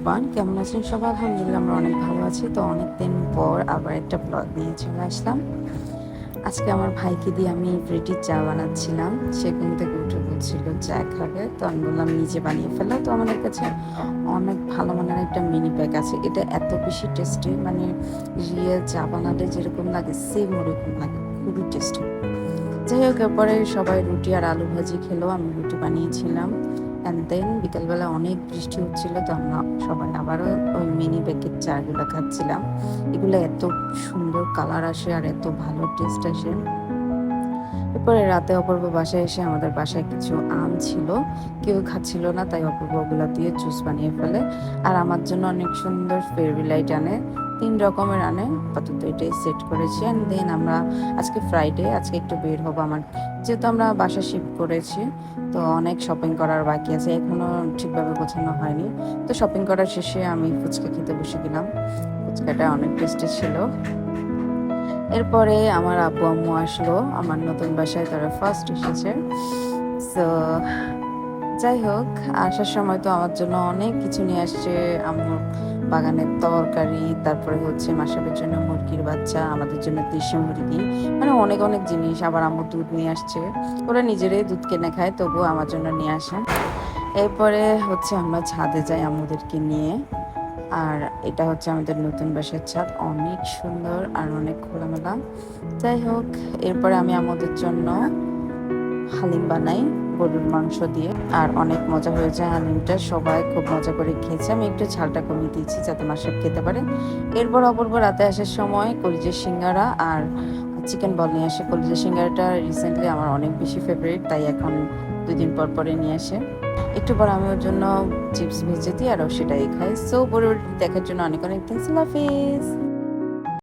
Everyone, কেমন আছেন সবাই? আলহামদুলিল্লাহ আমরা অনেক ভালো আছি। তো অনেকদিন পর আবার একটা ব্লগ নিয়ে চলে আসলাম। আজকে আমার ভাইকে দিয়ে আমি ব্রেডি চা বানাচ্ছিলাম। সে ঘুম থেকে উঠে বলছিল চা খাবে, তো আমি বললাম নিজে বানিয়ে ফেলো। তো আমাদের কাছে অনেক ভালো মানের একটা মিনি প্যাক আছে, এটা এত বেশি টেস্টি, মানে রিয়েল চা বানালে যেরকম লাগে সেম ওরকম লাগে, খুবই টেস্টি। যাই হোক, এরপরে সবাই রুটি আর আলু ভাজি খেলো, আমি রুটি বানিয়েছিলাম। অ্যান্ড দেন বিকেলবেলা অনেক বৃষ্টি হচ্ছিল, তো আমরা সবাই আবারও ওই মিনি প্যাকেট চাগুলো খাচ্ছিলাম। এগুলো এত সুন্দর কালার আসে আর এত ভালো টেস্ট আসে। এরপরে রাতে অপূর্ব বাসায় এসে আমাদের বাসায় কিছু আম ছিল, কেউ খাচ্ছিল না, তাই অপূর্ব ওগুলো দিয়ে জুস বানিয়ে ফেলে। আর আমার জন্য অনেক সুন্দর ফেরি লাইট আনে, 3 রকমের আনে, আপাতত এটাই সেট করেছি। অ্যান্ড দেন আমরা আজকে ফ্রাইডে, আজকে একটু বের হবো। আমার যেহেতু আমরা বাসা শিফট করেছি, তো অনেক শপিং করার বাকি আছে, এখনো ঠিকভাবে গোছানো হয়নি। তো শপিং করার শেষে আমি ফুচকা খেতে বসে গেলাম। ফুচকাটা অনেক টেস্টি ছিল। এরপরে আমার আব্বু আম্মু আসলো আমার নতুন বাসায়, তারা ফার্স্ট এসেছে। সো যাই হোক, আসার সময় তো আমার জন্য অনেক কিছু নিয়ে আসছে। আম্মুর বাগানের তরকারি, তারপরে হচ্ছে মাসাবের জন্য মুরগির বাচ্চা, আমাদের জন্য দেশি মুরগি, মানে অনেক অনেক জিনিস। আবার আম্মু দুধ নিয়ে আসছে, ওরা নিজেরাই দুধ কিনে খায়, তবুও আমার জন্য নিয়ে আসে। এরপরে হচ্ছে আমরা ছাদে যাই আম্মুদেরকে নিয়ে। আর এটা হচ্ছে আমাদের নতুন বাসার ছাদ, অনেক সুন্দর আর অনেক খোলামেলা। যাই হোক, এরপরে আমি আমাদের জন্য হালিম বানাই গরুর মাংস দিয়ে, আর অনেক মজা হয়েছে হালিমটা, সবাই খুব মজা করে খেয়েছে। আমি একটু ঝালটা কমিয়ে দিয়েছি যাতে মাসাব খেতে পারে। এরপর অপূর্ব রাতে আসার সময় কলিজের সিঙ্গারা আর চিকেন বল নিয়ে আসে। কলিজের সিঙ্গারাটা রিসেন্টলি আমার অনেক বেশি ফেভারিট, তাই এখন 2 দিন পর পরে নিয়ে আসে। একটু পর আমি ওর জন্য চিপস ভেজে দিই আর ও সেটাই খাই। সো পরবর্তী দেখার জন্য অনেক অনেক থ্যাংকস, আল্লাহ হাফিজ।